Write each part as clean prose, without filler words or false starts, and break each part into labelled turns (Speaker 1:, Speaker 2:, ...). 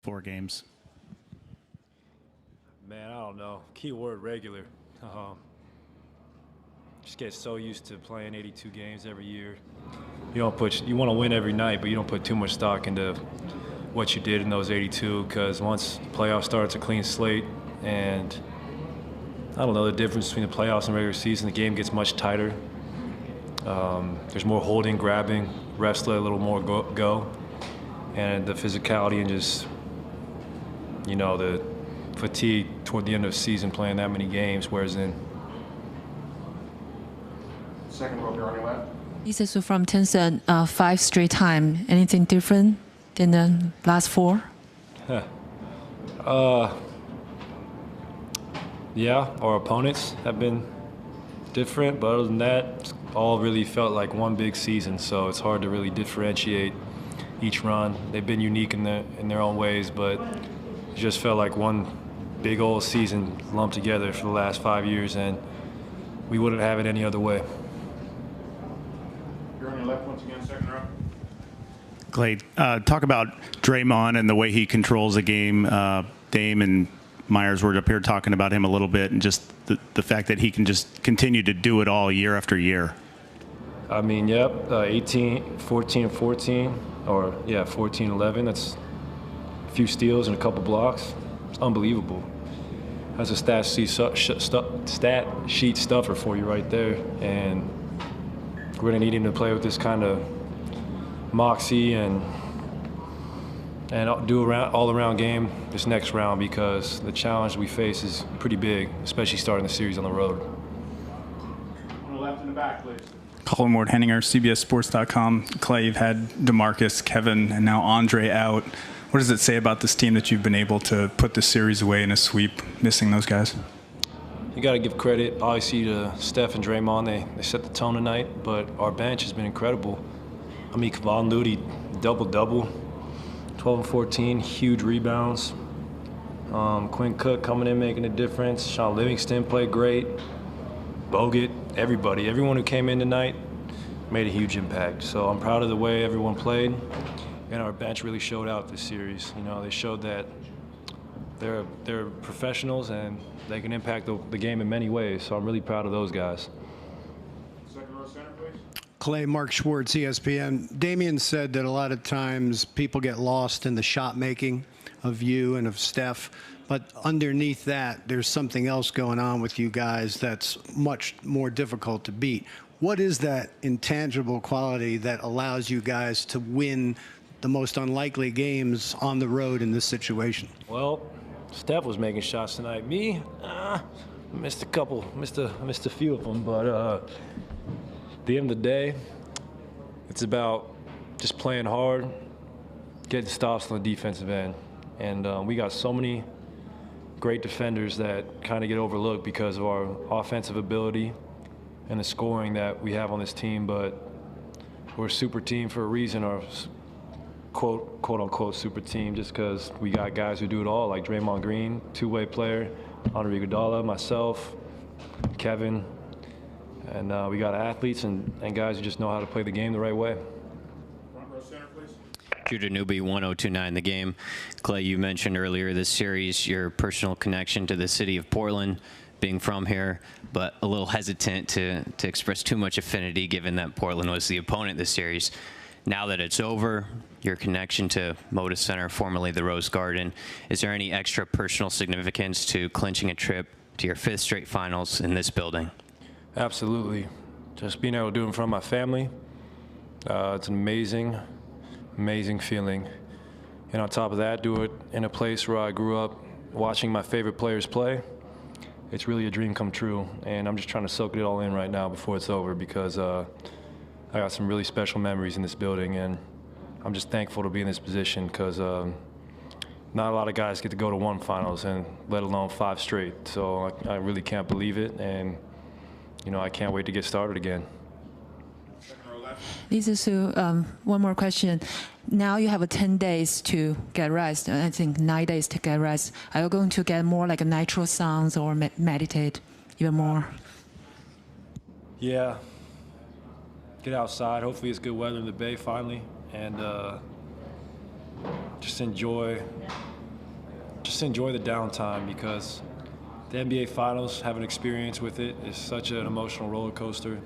Speaker 1: 4 games?
Speaker 2: Man, I don't know. Key word regular. Just get so used to playing 82 games every year. You want to win every night, but you don't put too much stock into what you did in those 82, because once the playoffs start, it's a clean slate, and I don't know the difference between the playoffs and regular season. The game gets much tighter. There's more holding, grabbing, refs let a little more go, and the physicality and just, the fatigue toward the end of the season playing that many games wears in.
Speaker 3: Second row here on your left.
Speaker 4: This is from Tencent, 5 straight time. Anything different than the last 4?
Speaker 2: Yeah, our opponents have been different, but other than that, it's all really felt like one big season, so it's hard to really differentiate each run. They've been unique in their own ways, but it just felt like one big old season lumped together for the last 5 years, and we wouldn't have it any other way.
Speaker 3: You're on your left once again, second row.
Speaker 1: Klay, talk about Draymond and the way he controls the game. Dame and Myers were up here talking about him a little bit, and just the fact that he can just continue to do it all year after year.
Speaker 2: I mean, yep, 18, 14, 14, or 14, 11. That's a few steals and a couple blocks. It's unbelievable. That's a stat sheet stuffer for you right there, and we're gonna need him to play with this kind of moxie and do all-around game this next round, because the challenge we face is pretty big, especially starting the series on the road.
Speaker 3: On the left and the back, please.
Speaker 5: Colin Ward Henninger, CBSSports.com. Klay, you've had DeMarcus, Kevin, and now Andre out. What does it say about this team that you've been able to put the series away in a sweep, missing those guys?
Speaker 2: You got to give credit, obviously, to Steph and Draymond. They set the tone tonight, but our bench has been incredible. I mean, Kevon Looney, double-double, 12 and 14, huge rebounds. Quinn Cook coming in, making a difference. Sean Livingston played great. Bogut, everyone who came in tonight made a huge impact. So I'm proud of the way everyone played, and our bench really showed out this series. They showed that they're professionals and they can impact the game in many ways. So I'm really proud of those guys.
Speaker 3: Second row center, please.
Speaker 6: Klay, Mark Schwartz, ESPN. Damian said that a lot of times people get lost in the shot making of you and of Steph, but underneath that, there's something else going on with you guys that's much more difficult to beat. What is that intangible quality that allows you guys to win the most unlikely games on the road in this situation?
Speaker 2: Well, Steph was making shots tonight. Me, missed a couple, missed a few of them, but at the end of the day, it's about just playing hard, getting stops on the defensive end. And we got so many great defenders that kind of get overlooked because of our offensive ability and the scoring that we have on this team, but we're a super team for a reason, or quote-unquote super team, just because we got guys who do it all, like Draymond Green, two-way player, Andre Iguodala, myself, Kevin, and we got athletes and guys who just know how to play the game the right way.
Speaker 3: Front row center, please.
Speaker 7: Judah Newby, 1029 The Game. Klay, you mentioned earlier this series your personal connection to the city of Portland, being from here, but a little hesitant to express too much affinity given that Portland was the opponent this series. Now that it's over, your connection to Moda Center, formerly the Rose Garden, is there any extra personal significance to clinching a trip to your 5th straight finals in this building?
Speaker 2: Absolutely. Just being able to do it in front of my family, it's an amazing feeling. And on top of that, do it in a place where I grew up watching my favorite players play. It's really a dream come true, and I'm just trying to soak it all in right now before it's over, because I got some really special memories in this building, and I'm just thankful to be in this position, because not a lot of guys get to go to 1 finals, and let alone 5 straight. So I really can't believe it, and I can't wait to get started again.
Speaker 4: Lisa Su, one more question. Now you have 10 days to get rest. I think 9 days to get rest. Are you going to get more like a natural sounds or meditate even more?
Speaker 2: Yeah. Get outside. Hopefully it's good weather in the Bay finally, and just enjoy Just enjoy the downtime because the NBA Finals, having experience with it, is such an emotional roller coaster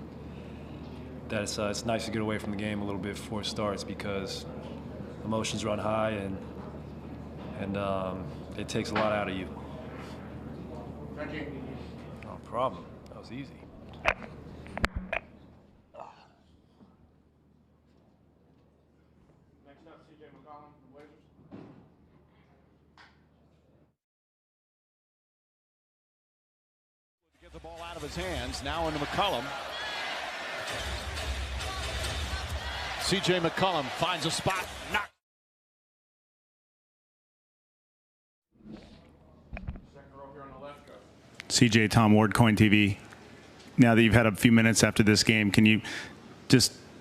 Speaker 2: that it's nice to get away from the game a little bit before it starts because emotions run high and it takes a lot out of you.
Speaker 3: Thank you.
Speaker 2: No problem. That was easy.
Speaker 3: Next up, CJ McCollum, the Blazers.
Speaker 8: Get the ball out of his hands. Now into McCollum. CJ McCollum finds a spot. Knock.
Speaker 3: Second row here on the left, go.
Speaker 1: CJ, Tom Ward, Coin TV. Now that you've had a few minutes after this game, can you just